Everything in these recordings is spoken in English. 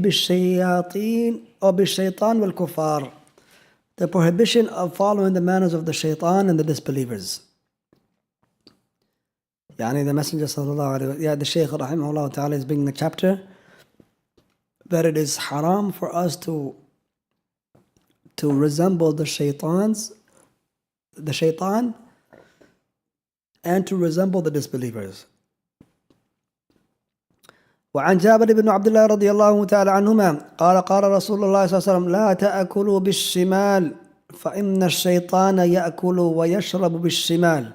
بالشياطين أو بالشيطان والكفار. The prohibition of following the manners of the shaitan and the disbelievers. The Messenger sallallahu alaihi wasallam, the Shaykh rahimahullah ta'ala is bringing a chapter that it is haram for us to resemble the shaitan, and to resemble the disbelievers. وعن جابر بن عبد الله رضي الله تعالى عنهما قال قال رسول الله صلى الله عليه وسلم لا تأكلوا بالشمال فإن الشيطان يأكل ويشرب بالشمال.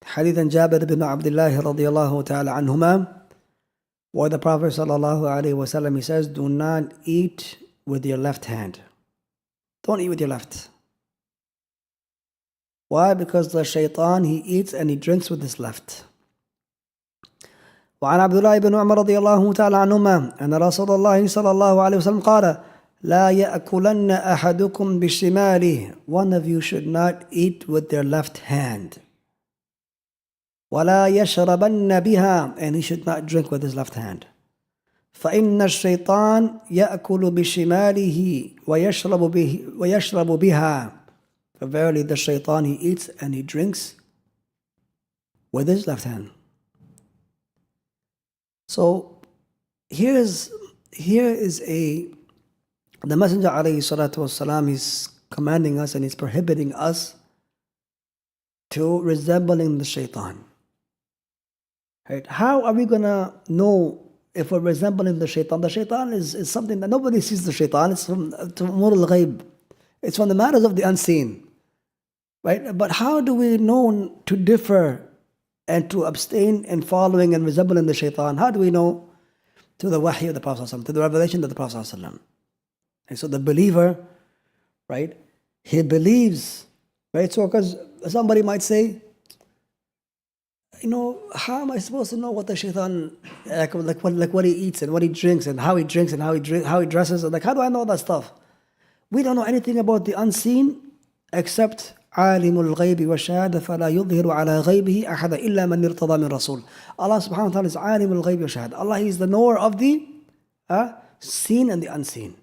حديث جابر بن عبد الله رضي الله تعالى عنهما, where the Prophet sallallahu alaihi wasallam, he says, do not eat with your left hand. Don't eat with your left. Why? Because the shaitan, he eats and he drinks with his left. وعن عبد الله بن عمر رضي الله تعالى عنهما أن رسول الله صلى الله عليه وسلم قال لا يأكلن أحدكم بشماله. One of you should not eat with their left hand. ولا يشربن بها, and he should not drink with his left hand. فإن الشيطان يأكل بشماله ويشرب بها. For verily the shaitan, he eats and he drinks with his left hand. So here is the Messenger alayhi salatu wasalam is commanding us and he's prohibiting us to resembling the shaitan. Right? How are we gonna know if we're resembling the shaitan? The shaitan is something that nobody sees. The shaitan, it's from umur al-ghayb. It's from the matters of the unseen. Right? But how do we know to differ and to abstain in following and resembling the shaitan? How do we know? To the wahy of the Prophet ﷺ, to the revelation of the Prophet ﷺ. And so the believer, right, he believes, right? So because somebody might say, how am I supposed to know what the shaitan, like what he eats and what he drinks and how he drinks and how he dresses? Like, how do I know that stuff? We don't know anything about the unseen except عالم الغيب والشهادة فلا يظهر على غيبه أحد إلا من ارتضى من رسول. Allah subhanahu wa ta'ala is عالم الغيب والشهادة. Allah, He is the knower of the seen and the unseen.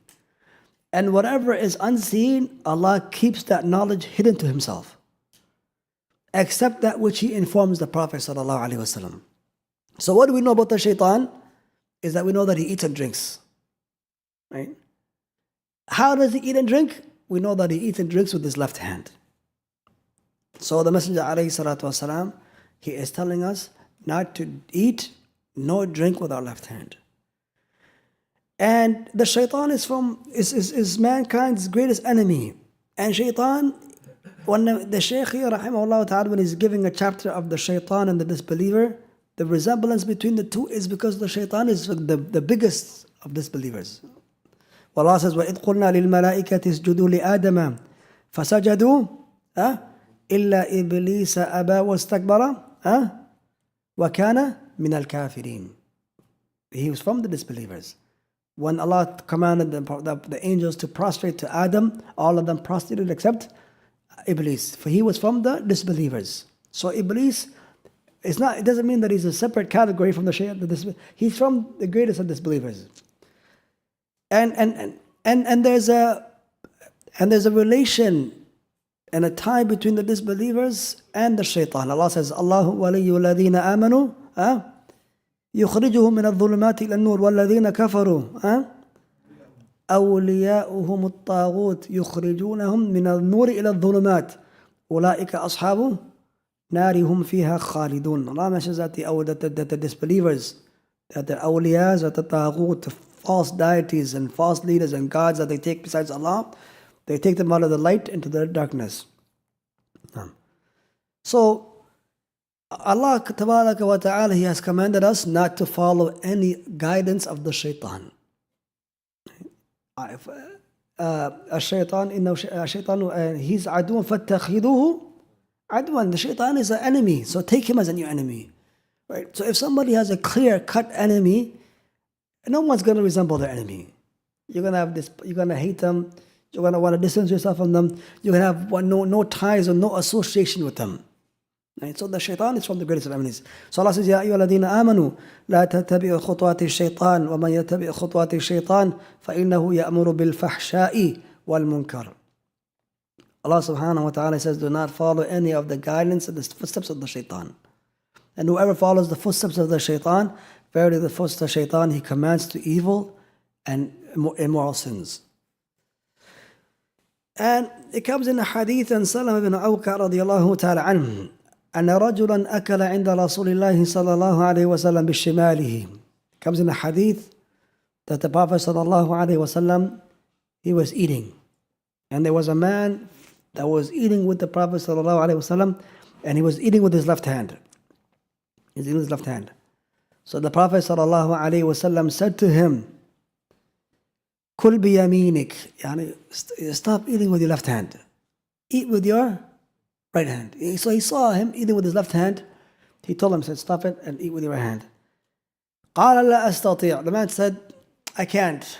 And whatever is unseen, Allah keeps that knowledge hidden to Himself, except that which He informs the Prophet sallallahu alaihi wasallam. So what do we know about the shaitan? Is that we know that he eats and drinks. Right? How does he eat and drink? We know that he eats and drinks with his left hand. So the Messenger alayhi salatu wasalam, he is telling us not to eat nor drink with our left hand. And the shaitan is mankind's greatest enemy. And shaitan, when the Shaykh here, rahimahullah ta'ala, when he's giving a chapter of the shaitan and the disbeliever, the resemblance between the two is because the shaitan is the biggest of disbelievers. Well, Allah says, وَإِذْ قُلْنَا لِلْمَلَائِكَةِ اسْجُدُوا لِآدَمَ فَسَجَدُوا إِلَّا إِبْلِيسَ أَبَى وَاسْتَكْبَرَ وَكَانَ مِنَ الْكَافِرِينَ. He was from the disbelievers. When Allah commanded the angels to prostrate to Adam, all of them prostrated except Iblis, for he was from the disbelievers. So Iblis, it doesn't mean that he's a separate category from the shaitan. He's from the greatest of disbelievers. And there's a relation and a tie between the disbelievers and the shaitan. Allah says, Allahu waliyyu alladhina amanu يخرجهم من الظلمات إلى النور والذين كفروا أولياؤهم الطاغوت يخرجونهم من النور إلى الظلمات أولئك أصحاب نار هم فيها خالدون. Allah mentions that the disbelievers, that the awliyas, that the taghut, the false deities and false leaders and gods that they take besides Allah, they take them out of the light into the darkness. So Allah tabaraka wa ta'ala, He has commanded us not to follow any guidance of the shaitan. الشيطان he's عدو فاتخذوه عدوا. The shaitan is an enemy, so take him as a new enemy. Right? So if somebody has a clear-cut enemy, no one's going to resemble their enemy. You're going to have this. You're going to hate them. You're going to want to distance yourself from them. You're going to have no ties or no association with them. Right? So the shaitan is from the greatest of enemies. So Allah says, يَا أَيُّهَا الَّذِينَ آمَنُوا لَا تَتَّبِعُوا خُطُوَاتِ الشَّيْطَانِ وَمَنْ يَتَّبِعْ خُطُوَاتِ الشَّيْطَانِ فَإِنَّهُ يَأْمُرُ بِالْفَحْشَاءِ وَالْمُنكَرِ. Allah subhanahu wa ta'ala says, do not follow any of the guidance and the footsteps of the shaitan. And whoever follows the footsteps of the shaitan, verily the footsteps of the shaitan, he commands to evil and immoral sins. And it comes in a hadith and Salama ibn Awqa radiyallahu ta'ala anhu, أن رجلا أكل عند رسول الله صلى الله عليه وسلم بشماله. It comes in a hadith that the Prophet sallallahu alaihi wasallam, he was eating. And there was a man that was eating with the Prophet sallallahu alaihi wasallam, and he was eating with his left hand. He's eating with his left hand. So the Prophet sallallahu alaihi wasallam said to him, "Kul biyaminik," yani stop eating with your left hand. Eat with your right hand. So he saw him eating with his left hand. He told him, said, stop it and eat with your right hand. قال لا أستطيع. The man said, I can't.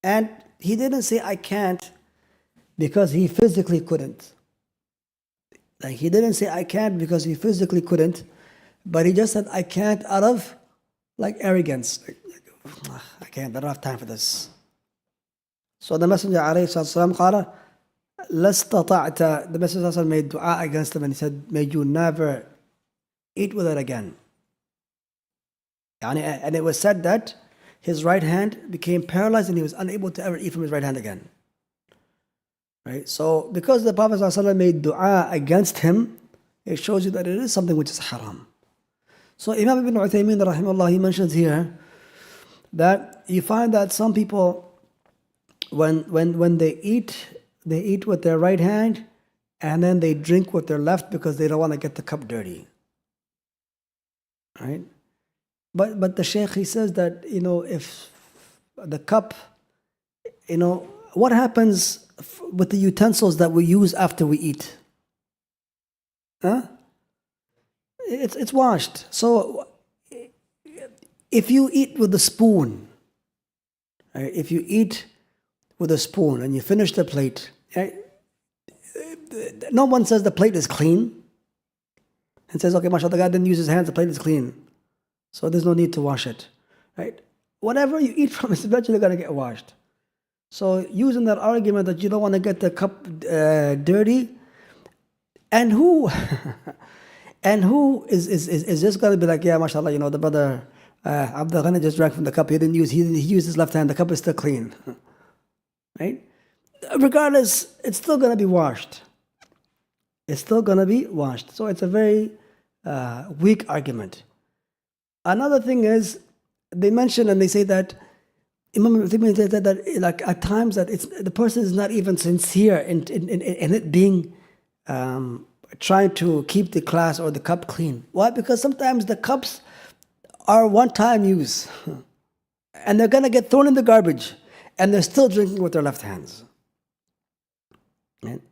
And he didn't say I can't because he physically couldn't. Like he didn't say I can't because he physically couldn't, but he just said I can't out of like arrogance. I can't, I don't have time for this. So the Messenger alayhi salatu قال the Messenger made dua against him and he said, may you never eat with it again. And it was said that his right hand became paralyzed and he was unable to ever eat from his right hand again. Right? So because the Prophet ﷺ made dua against him, it shows you that it is something which is haram. So Imam Ibn Uthaymeen rahimahullah, he mentions here that you find that some people, when they eat with their right hand and then they drink with their left because they don't want to get the cup dirty. Right? But the Shaykh, he says that, if the cup, what happens with the utensils that we use after we eat? Huh? It's washed. So if you eat with a spoon, right, if you eat with a spoon and you finish the plate, right, no one says the plate is clean and says, okay, mashallah, the guy didn't use his hands, the plate is clean, so there's no need to wash it. Right? Whatever you eat from is eventually going to get washed. So using that argument that you don't want to get the cup dirty, and who is just going to be like, yeah, mashallah, the brother Abdul Ghani just drank from the cup, he used his left hand, the cup is still clean. Right? Regardless, it's still going to be washed. It's still going to be washed. So it's a very weak argument. Another thing is, they mention and they say that Imam Ibn says that like at times that the person is not even sincere in it being trying to keep the glass or the cup clean. Why? Because sometimes the cups are one-time use, and they're gonna get thrown in the garbage, and they're still drinking with their left hands.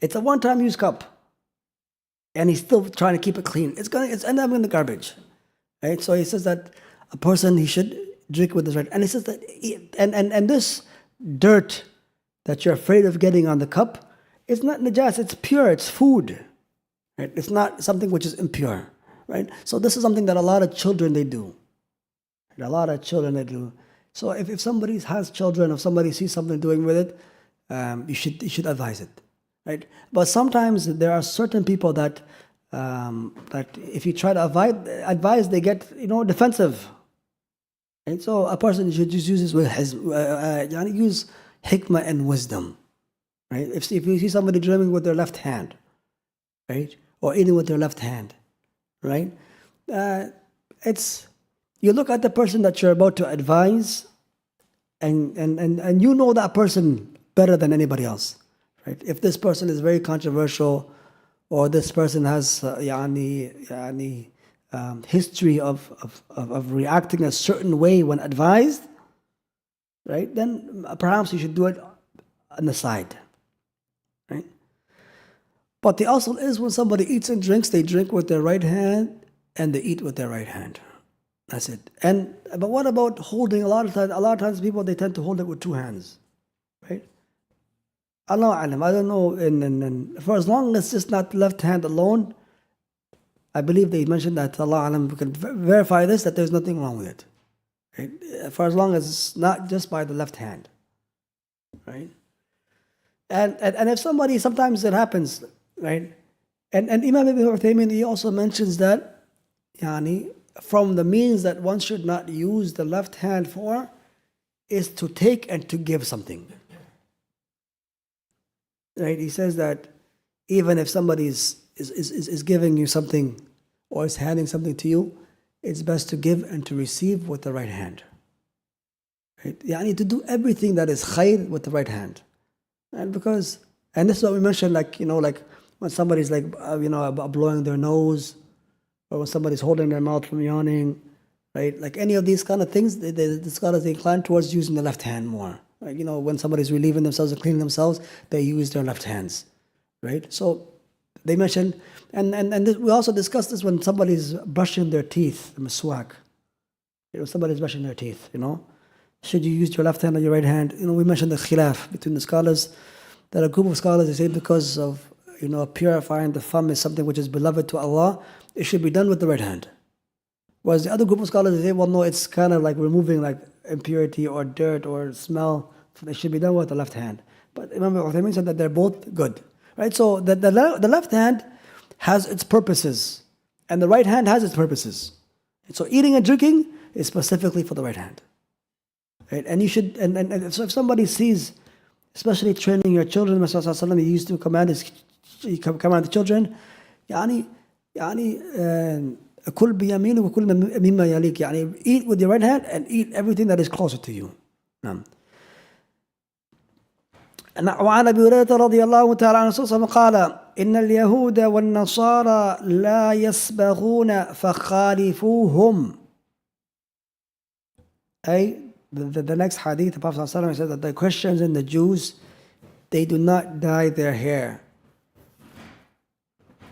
It's a one-time use cup, and he's still trying to keep it clean. It's end up in the garbage, right? So he says that a person, he should drink with his right. And he says that, and this dirt that you're afraid of getting on the cup, it's not najas, it's pure, it's food. Right? It's not something which is impure. Right? So this is something that a lot of children, they do. A lot of children, they do. So if somebody has children, if somebody sees something doing with it, you should advise it. Right? But sometimes there are certain people that if you try to advise, they get defensive. And so a person should just use use hikmah and wisdom. Right? If you see somebody drinking with their left hand, right, or eating with their left hand, right, you look at the person that you're about to advise, and you know that person better than anybody else. Right? If this person is very controversial, or this person has history of reacting a certain way when advised, right? Then perhaps you should do it on the side, right? But the asl is when somebody eats and drinks, they drink with their right hand and they eat with their right hand. That's it. But what about holding? A lot of times people, they tend to hold it with two hands, right? Allah alam, I don't know. For as long as it's just not left hand alone, I believe they mentioned that, Allah Alam, we can verify this, that there's nothing wrong with it. Right? For as long as it's not just by the left hand. Right? And if somebody, sometimes it happens, right? And Imam Ibn Uthaymeen, he also mentions that, from the means that one should not use the left hand for is to take and to give something. Right? He says that even if somebody is giving you something or is handing something to you, it's best to give and to receive with the right hand. Right? To do everything that is khayr with the right hand. And this is what we mentioned, like when somebody's blowing their nose, or when somebody's holding their mouth from yawning, right? Like any of these kind of things, the scholars incline towards using the left hand more. Like, when somebody's relieving themselves or cleaning themselves, they use their left hands, right? So they mentioned, and we also discussed this when somebody's brushing their teeth, the miswak. Somebody's brushing their teeth, should you use your left hand or your right hand? We mentioned the khilaf between the scholars. There are a group of scholars that say because of, purifying the thumb is something which is beloved to Allah, it should be done with the right hand. Whereas the other group of scholars, they say, well, no, it's kind of like removing like impurity or dirt or smell. So it should be done with the left hand. But Imam Uthaymeen said that they're both good. Right? So the left hand has its purposes, and the right hand has its purposes. And so eating and drinking is specifically for the right hand. Right? And you should, and so if somebody sees, especially training your children, Rasulullah he used to command the children, كل بيمينه وكل مما يليك. Eat with your right hand and eat everything that is closer to you. نعم. وعن أبي هريرة رضي الله تعالى عنه صلى الله عليه وسلم قال إن اليهود والنصارى لا يسبغون فخالفوهم. The next hadith, the Prophet ﷺ said that the Christians and the Jews, they do not dye their hair.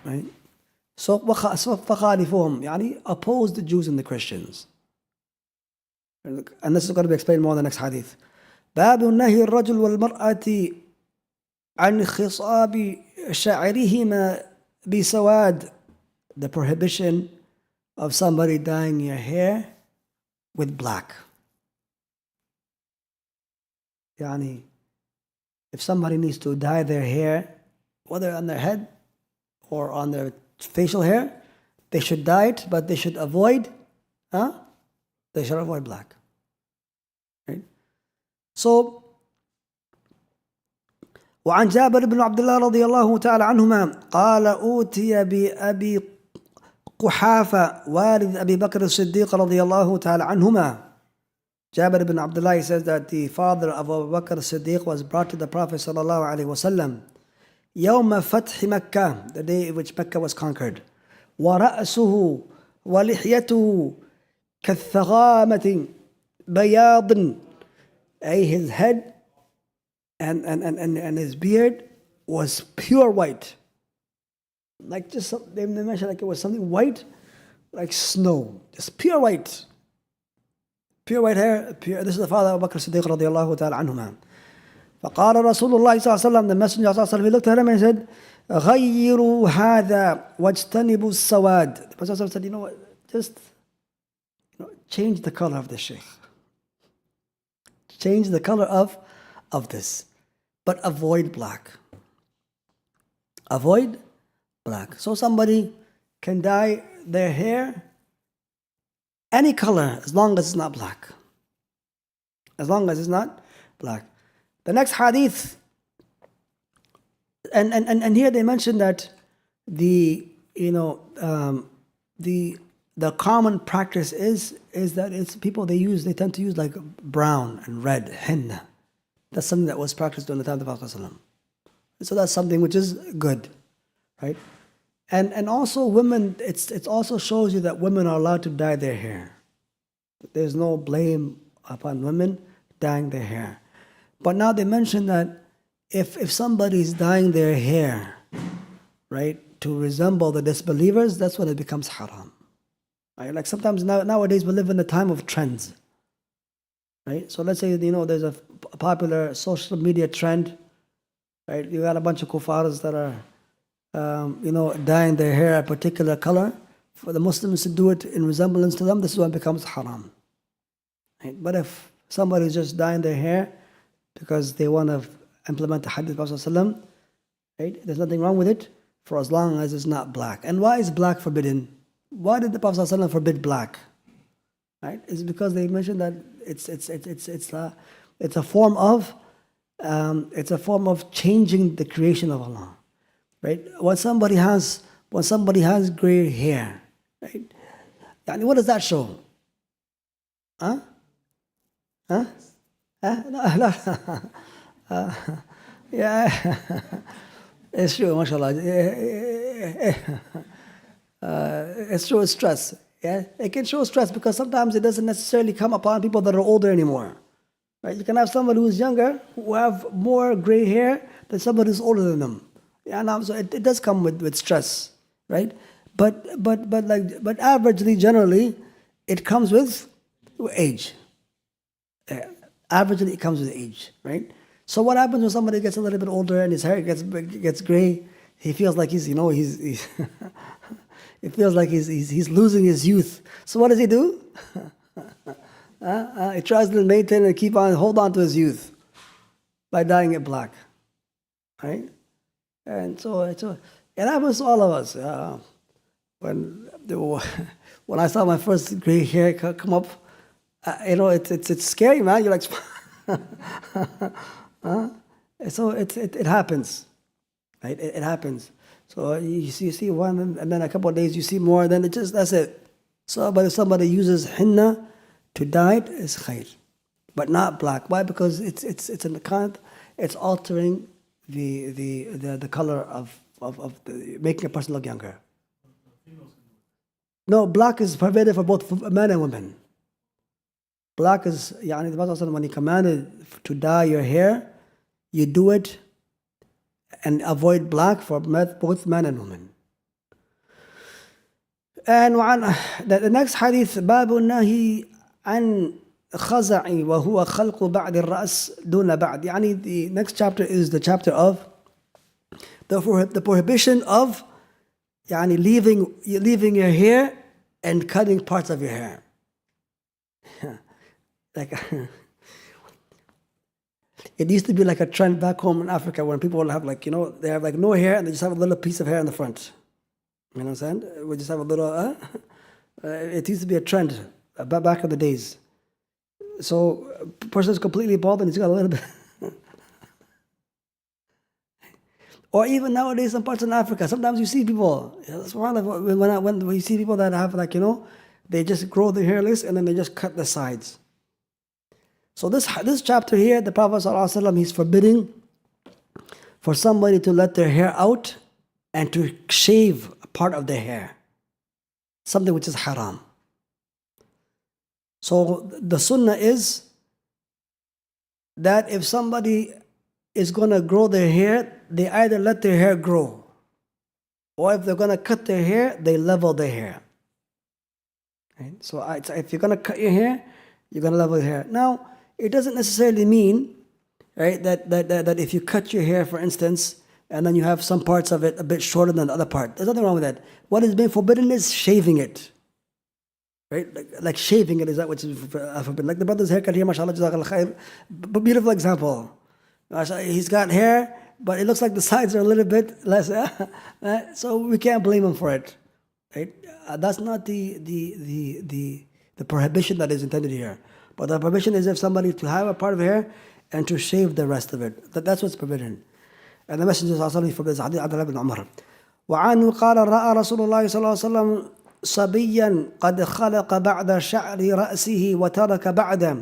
Right? So فخالفوهم, oppose the Jews and the Christians. And this is going to be explained more in the next hadith. باب نهي الرجل والمرأة عن خصاب شعرهما بسواد. The prohibition of somebody dyeing your hair with black. If somebody needs to dye their hair, whether on their head or on their facial hair, they should dye it, but they should avoid black. Right? So, وعن جابر بن عبد الله رضي الله تعالى عنهما قال أوتي بأبي قحافة والد أبي بكر الصديق رضي الله تعالى عنهما. Jabir ibn Abdullah says that the father of Abu Bakr as-Siddiq was brought to the Prophet sallallahu alaihi wasallam يوم فتح مكة, the day in which Mecca was conquered. ورأسه ولحيته كالثغامة بياض. His head and his beard was pure white. Like just they mentioned like it was something white, like snow, just pure white. Pure white hair, pure. This is the father of Abu Bakr as-Siddiq radiallahu ta'ala anhuma. فقال رسول الله صلى الله عليه وسلم, the messenger صلى الله عليه وسلم, he looked at him and said, غيروا هذا واجتنبوا السواد. The Prophet said, what, just change the color of the sheikh. Change the color of this, but avoid black. Avoid black. So somebody can dye their hair any color as long as it's not black. As long as it's not black. The next hadith, and here they mention that the common practice is that it's people they tend to use like brown and red henna. That's something that was practiced during the time of the Prophet ﷺ. So that's something which is good, right? And also women, it also shows you that women are allowed to dye their hair. There's no blame upon women dyeing their hair. But now they mention that if somebody's dyeing their hair, right, to resemble the disbelievers, that's when it becomes haram. Right? Like sometimes nowadays we live in a time of trends. Right? So let's say, there's a popular social media trend, right? You got a bunch of kuffars that are, dyeing their hair a particular color. for the Muslims to do it in resemblance to them, this is when it becomes haram. Right? But if somebody is just dyeing their hair because they want to implement the hadith of Prophet, right? There's nothing wrong with it for as long as it's not black. And why is black forbidden? Why did the Prophet ﷺ forbid black? Right? It's because they mentioned that it's a form of changing the creation of Allah. Right? When somebody has gray hair, right? Yani what does that show? Huh? Huh? No. Yeah. It's true, mashallah. It's true, it's stress. Yeah, it can show stress because sometimes it doesn't necessarily come upon people that are older anymore. Right? You can have somebody who's younger who have more gray hair than somebody who's older than them. Yeah, so it does come with stress, right? But averagely, generally, it comes with age. Averagely, it comes with age, right? So what happens when somebody gets a little bit older and his hair gets gray? He feels like he's it feels like he's losing his youth. So what does he do? He tries to maintain and hold on to his youth by dyeing it black, right? And so it happens to all of us. When I saw my first gray hair come up, it's scary, man. You're like, so it happens, right? It happens. So you see one, and then a couple of days you see more. Then that's it. So, but if somebody uses henna to dye it, it's khair, but not black. Why? Because it's in the kind, it's altering the color of making a person look younger. No, black is forbidden for both men and women. Black is, the Prophet when he commanded to dye your hair, you do it and avoid black for both men and women. And the next hadith, باب النهي عن خزع وهو خلق بعد الرأس دون بعد. The next chapter is the chapter of the prohibition of leaving your hair and cutting parts of your hair. It used to be like a trend back home in Africa when people will have they have no hair and they just have a little piece of hair in the front. You know what I'm saying? We just have a little, it used to be a trend back in the days. So a person is completely bald and he's got a little bit. Or even nowadays, some parts in Africa, sometimes you see people, when you see people that have they just grow their hair less and then they just cut the sides. So this chapter here, the Prophet ﷺ, he's forbidding for somebody to let their hair out and to shave a part of their hair, something which is haram. So the sunnah is that if somebody is going to grow their hair, they either let their hair grow, or if they're going to cut their hair, they level their hair. Right? So if you're going to cut your hair, you're going to level your hair. Now, it doesn't necessarily mean, right, that if you cut your hair, for instance, and then you have some parts of it a bit shorter than the other part, there's nothing wrong with that. What is being forbidden is shaving it. Right? Like shaving it is that which is forbidden. Like the brother's haircut here, mashallah, jazakallah khair. Beautiful example. He's got hair, but it looks like the sides are a little bit less. So we can't blame him for it. Right? That's not the prohibition that is intended here. But the prohibition is if somebody to have a part of hair and to shave the rest of it. That's what's forbidden. And the Messenger forbids hadith Abdullah ibn Umar. وعنه قال رأى رسول الله صلى الله عليه وسلم صبيا قد خلق بعد شعر رأسه وترك بعده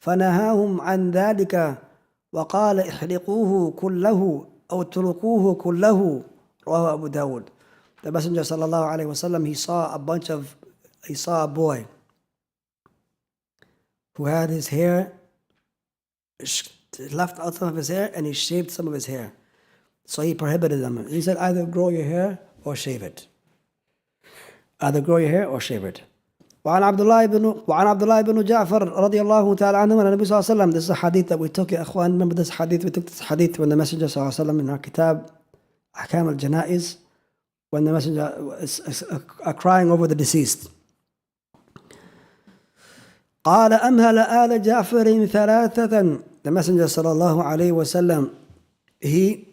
فنهاهم عن ذلك وقال احرقوه كله أو اتركوه كله رواه أبو داود. The Messenger صلى الله عليه وسلم, he saw a boy who had his hair left out some of his hair and he shaved some of his hair. So he prohibited them. He said either grow your hair or shave it. Either grow your hair or shave it. وعن عبد الله بن جعفر رضي الله تعالى عنه عن النبي صلى الله عليه وسلم. This is a hadith that we took, ya akhwan. Remember this hadith? We took this hadith when the Messenger صلى الله عليه وسلم in our kitab أحكام الجنائز. when the messenger is crying over the deceased. قال أمهل آل جعفر ثلاثة. The messenger sallallahu alaihi wasallam, he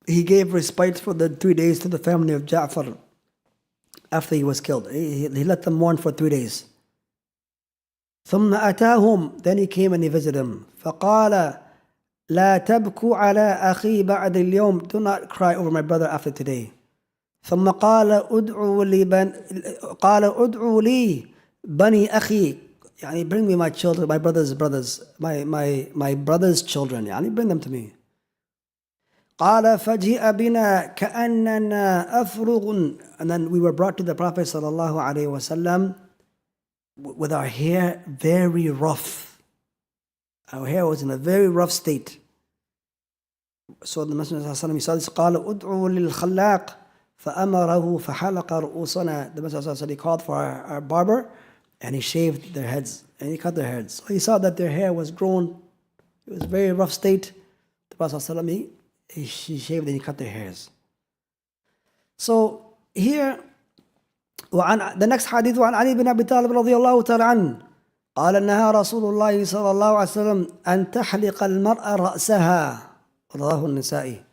gave respite for the 3 days to the family of Ja'far after he was killed. He let them mourn for 3 days. ثم أتاهم, then he came and he visited them. فقال لا تبكوا على أخي بعد اليوم. Do not cry over my brother after today. ثم قال ادعوا لي بني أخي. يعني bring me my children, my brother's brothers, my brother's children. يعني bring them to me. قال فجيء بنا كأننا أفرغ. And then we were brought to the Prophet sallallahu alaihi wasallam with our hair very rough. Our hair was in a very rough state. So the Messenger sallallahu alaihi wasallam, he saw this, قال ادعوا للخلاق فأمره فحلق رؤوسنا. The Messenger sallallahu alaihi wasallam, he called for our barber and he shaved their heads and he cut their heads. So he saw that their hair was grown. It was a very rough state. The Prophet sallallahu alaihi wasallam, he shaved and he cut their hairs. So here, the next hadith, وعن علي بن أبي طالب رضي الله تعالى عنه قال نهى رسول الله صلى الله عليه وسلم أن تحلق المرأة رأسها. رواه النسائي.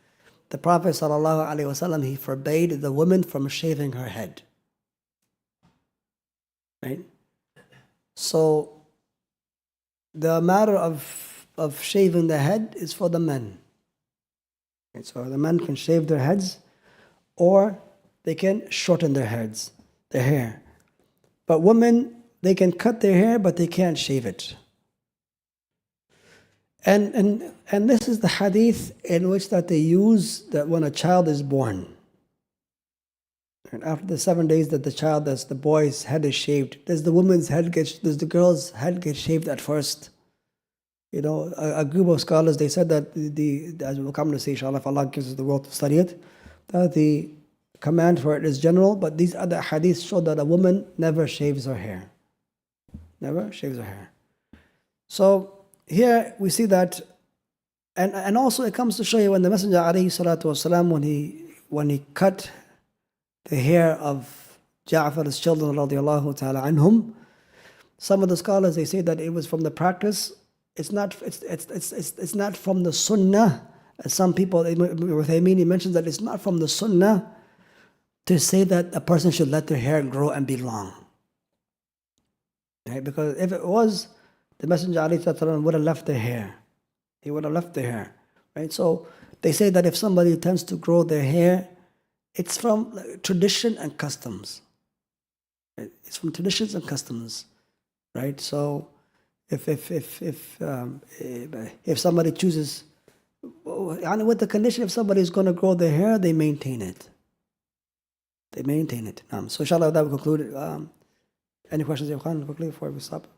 The Prophet صلى الله عليه وسلم, he forbade the woman from shaving her head. Right? So the matter of shaving the head is for the men. Okay, so the men can shave their heads or they can shorten their heads, their hair. But women, they can cut their hair, but they can't shave it. And this is the hadith in which that they use that when a child is born. And after the 7 days that the boy's head is shaved, does the girl's head get shaved at first? You know, a group of scholars, they said that as we'll come to say, inshallah, if Allah gives us the will to study it, that the command for it is general, but these other hadiths show that a woman never shaves her hair. Never shaves her hair. So here we see that, and also it comes to show you when the Messenger alayhi salatu wasalam, when he cut the hair of Ja'far's children radiallahu ta'ala anhum, some of the scholars, they say that it was from the practice. It's not from the sunnah. As some people, he mentions that it's not from the sunnah to say that a person should let their hair grow and be long. Right? Because if it was, the Messenger ﷺ would have left their hair. He would have left their hair. Right? So they say that if somebody tends to grow their hair, it's from tradition and customs. Right? It's from traditions and customs. Right? So if somebody chooses, with the condition, if somebody is going to grow their hair, they maintain it. They maintain it. So inshallah, that will conclude. Any questions, Yohan, quickly before we stop?